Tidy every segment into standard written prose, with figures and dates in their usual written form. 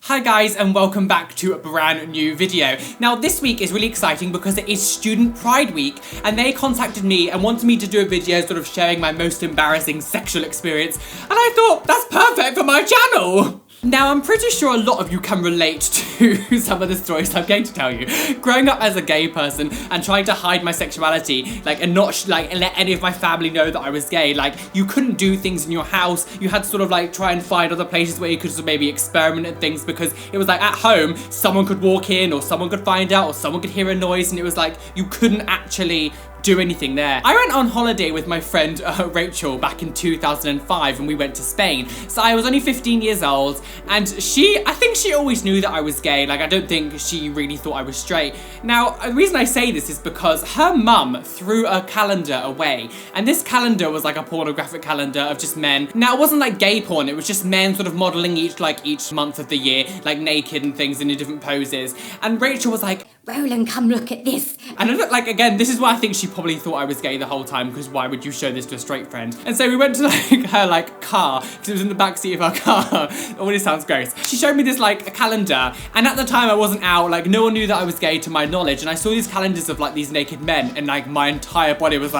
Hi guys, and welcome back to a brand new video. Now this week is really exciting because it is Student Pride Week and they contacted me and wanted me to do a video sort of sharing my most embarrassing sexual experience, and I thought that's perfect for my channel! Now, I'm pretty sure a lot of you can relate to some of the stories I'm going to tell you. Growing up as a gay person and trying to hide my sexuality, and not let any of my family know that I was gay. You couldn't do things in your house. You had to sort of try and find other places where you could maybe experiment at things, because it was at home, someone could walk in or someone could find out or someone could hear a noise, and it was you couldn't actually do anything there. I went on holiday with my friend Rachel back in 2005 and we went to Spain. So I was only 15 years old and I think she always knew that I was gay. I don't think she really thought I was straight. Now, the reason I say this is because her mum threw a calendar away, and this calendar was a pornographic calendar of just men. Now, it wasn't gay porn, it was just men sort of modeling each month of the year, naked and things in different poses. And Rachel was like, Roland, come look at this. And I look again, this is why I think she probably thought I was gay the whole time, because why would you show this to a straight friend? And so we went to her car, because it was in the back seat of her car. Oh, this sounds gross. She showed me this a calendar, and at the time I wasn't out, no one knew that I was gay to my knowledge, and I saw these calendars of these naked men, and my entire body was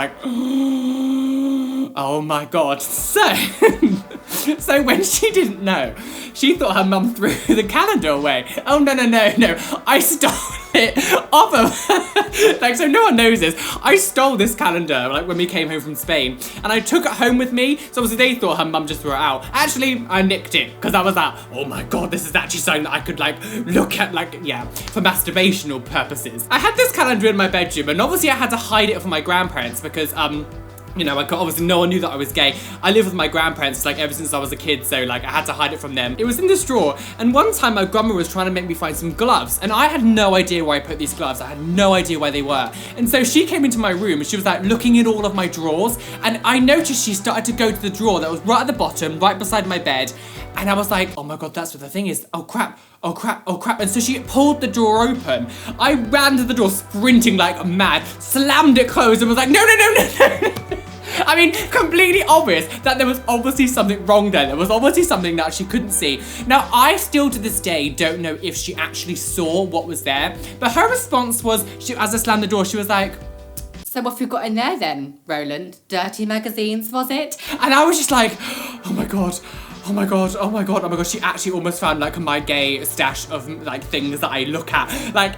oh my god. So when she didn't know, she thought her mum threw the calendar away. Oh no, I stole it off of her. So no one knows this. I stole this calendar when we came home from Spain, and I took it home with me. So obviously they thought her mum just threw it out. Actually, I nicked it because I was oh my god, this is actually something that I could look at for masturbational purposes. I had this calendar in my bedroom, and obviously I had to hide it from my grandparents because obviously no one knew that I was gay. I lived with my grandparents ever since I was a kid, so I had to hide it from them. It was in this drawer, and one time my grandma was trying to make me find some gloves, and I had no idea where I put these gloves. I had no idea where they were. And so she came into my room and she was looking in all of my drawers, and I noticed she started to go to the drawer that was right at the bottom, right beside my bed, and I was oh my god, that's what the thing is. Oh crap. Oh crap, oh crap. And so she pulled the door open. I ran to the door sprinting like mad, slammed it closed and was no. I mean, completely obvious that there was obviously something wrong there. There was obviously something that she couldn't see. Now, I still to this day don't know if she actually saw what was there, but her response was, as I slammed the door, she was So what have you got in there then, Roland? Dirty magazines, was it? And I was just oh my god. Oh my god, oh my god, oh my god, she actually almost found my gay stash of things that I look at.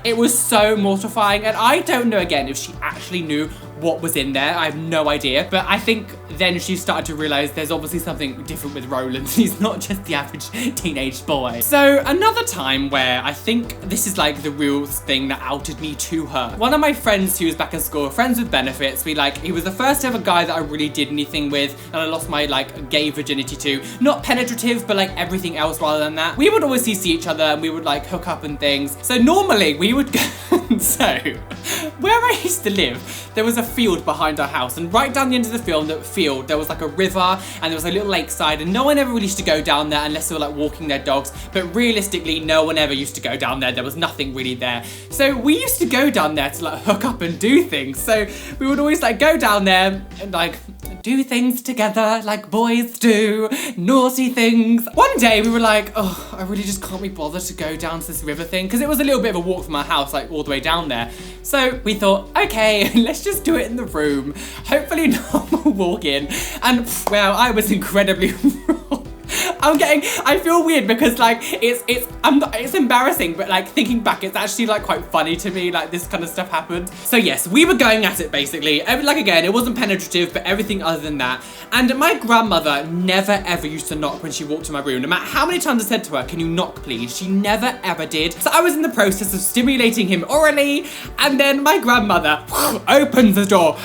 It was so mortifying, and I don't know again if she actually knew what was in there. I have no idea, but I think then she started to realize there's obviously something different with Roland. He's not just the average teenage boy. So another time where I think this is the real thing that outed me to her. One of my friends who was back in school, friends with benefits, he was the first ever guy that I really did anything with, and I lost my gay virginity to. Not penetrative, but everything else rather than that. We would always see each other and we would hook up and things. So normally we would go, so where I used to live, there was a field behind our house, and right down the end of the field there was a river, and there was a little lakeside, and no one ever really used to go down there unless they were walking their dogs, but realistically no one ever used to go down there. There was nothing really there. So we used to go down there to hook up and do things. So we would always go down there and do things together like boys do, naughty things. One day we were oh, I really just can't be bothered to go down to this river thing, because it was a little bit of a walk from our house all the way down there. So we thought, okay, let's just do it in the room. Hopefully no one will walk in. And well, I was incredibly wrong. I feel weird because it's embarrassing, but thinking back, it's actually quite funny to me, this kind of stuff happened. So yes, we were going at it basically. Again, it wasn't penetrative, but everything other than that. And my grandmother never ever used to knock when she walked to my room. No matter how many times I said to her, can you knock please? She never ever did. So I was in the process of stimulating him orally, and then my grandmother opens the door,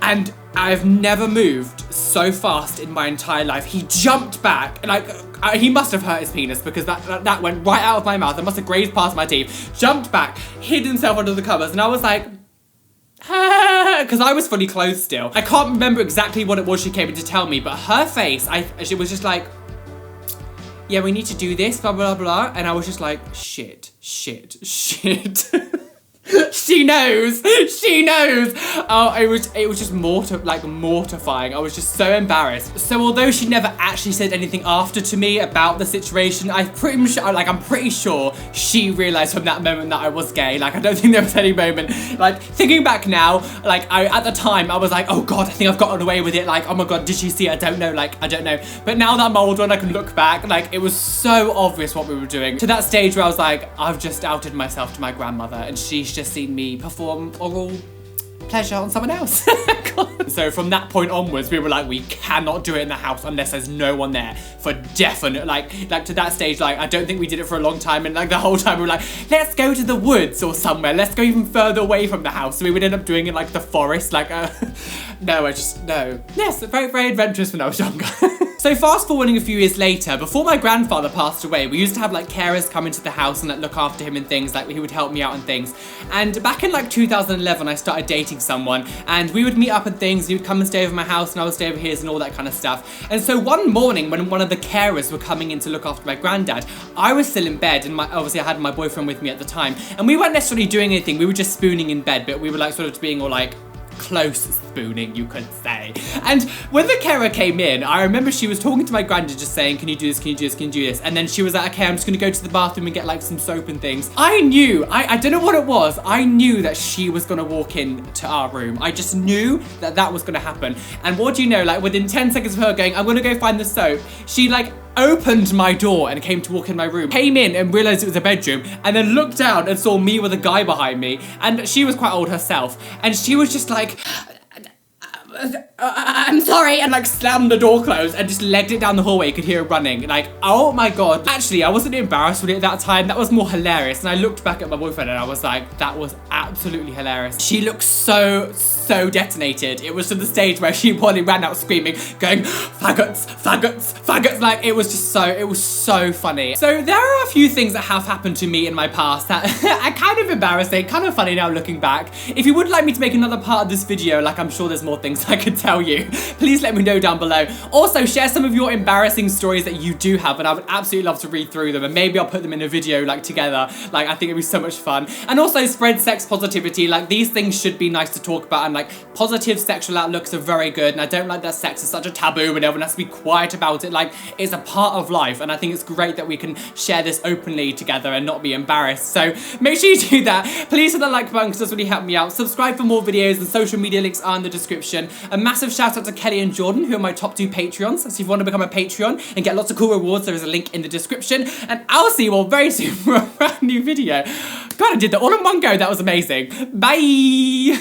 and I've never moved so fast in my entire life. He jumped back, and he must have hurt his penis, because that went right out of my mouth. It must have grazed past my teeth. Jumped back, hid himself under the covers, and I was because I was fully clothed still. I can't remember exactly what it was she came in to tell me, but her face, she was just yeah, we need to do this, blah, blah, blah. And I was just shit. She knows. She knows. Oh, it was just mortifying. I was just so embarrassed. So although she never actually said anything after to me about the situation, I'm pretty sure she realized from that moment that I was gay. Like, I don't think there was any moment. Like, thinking back now, like, at the time I was like, oh God, I think I've gotten away with it. Like, oh my God, did she see? I don't know. Like, I don't know. But now that I'm older and I can look back, like, it was so obvious what we were doing. To that stage where I was like, I've just outed myself to my grandmother, and she's just seen me perform oral pleasure on someone else. So from that point onwards, we were like, we cannot do it in the house unless there's no one there for definite. Like to that stage, like, I don't think we did it for a long time, and like the whole time we were like, let's go to the woods or somewhere, let's go even further away from the house. So we would end up doing it like the forest, like no. Yes, very, very adventurous when I was younger. So fast forwarding a few years later, before my grandfather passed away, we used to have like carers come into the house and like look after him and things, like he would help me out and things. And back in like 2011, I started dating someone, and we would meet up and things, he would come and stay over my house and I would stay over his and all that kind of stuff. And so one morning when one of the carers were coming in to look after my granddad, I was still in bed, and obviously I had my boyfriend with me at the time, and we weren't necessarily doing anything, we were just spooning in bed, but we were like sort of being all like close spooning, you could say. And when the carer came in, I remember she was talking to my granddad, just saying, can you do this, can you do this, can you do this? And then she was like, okay, I'm just gonna go to the bathroom and get like some soap and things. I knew, I don't know what it was, I knew that she was gonna walk in to our room. I just knew that that was gonna happen. And what do you know, like within 10 seconds of her going, I'm gonna go find the soap, she like opened my door and came to walk in my room, came in and realized it was a bedroom, and then looked down and saw me with a guy behind me, and she was quite old herself, and she was just like, I'm sorry, and like slammed the door closed and just legged it down the hallway. You could hear her running. Like, oh my God. Actually, I wasn't embarrassed with it at that time. That was more hilarious. And I looked back at my boyfriend and I was like, that was absolutely hilarious. She looked so detonated. It was to the stage where she probably ran out screaming, going, faggots, faggots, faggots. Like, it was so funny. So there are a few things that have happened to me in my past that are kind of embarrassing, kind of funny now looking back. If you would like me to make another part of this video, like I'm sure there's more things I could tell you, please let me know down below. Also, share some of your embarrassing stories that you do have, and I would absolutely love to read through them, and maybe I'll put them in a video like together. Like, I think it'd be so much fun. And also spread sex positivity. Like, these things should be nice to talk about, and like positive sexual outlooks are very good, and I don't like that sex is such a taboo and everyone has to be quiet about it. Like, it's a part of life, and I think it's great that we can share this openly together and not be embarrassed. So make sure you do that. Please hit the like button because that's really helped me out. Subscribe for more videos, and social media links are in the description. A massive shout out to Kelly and Jordan, who are my top 2 Patreons. So if you want to become a Patreon and get lots of cool rewards, there is a link in the description. And I'll see you all very soon for a brand new video. God, I did that all in one go. That was amazing. Bye.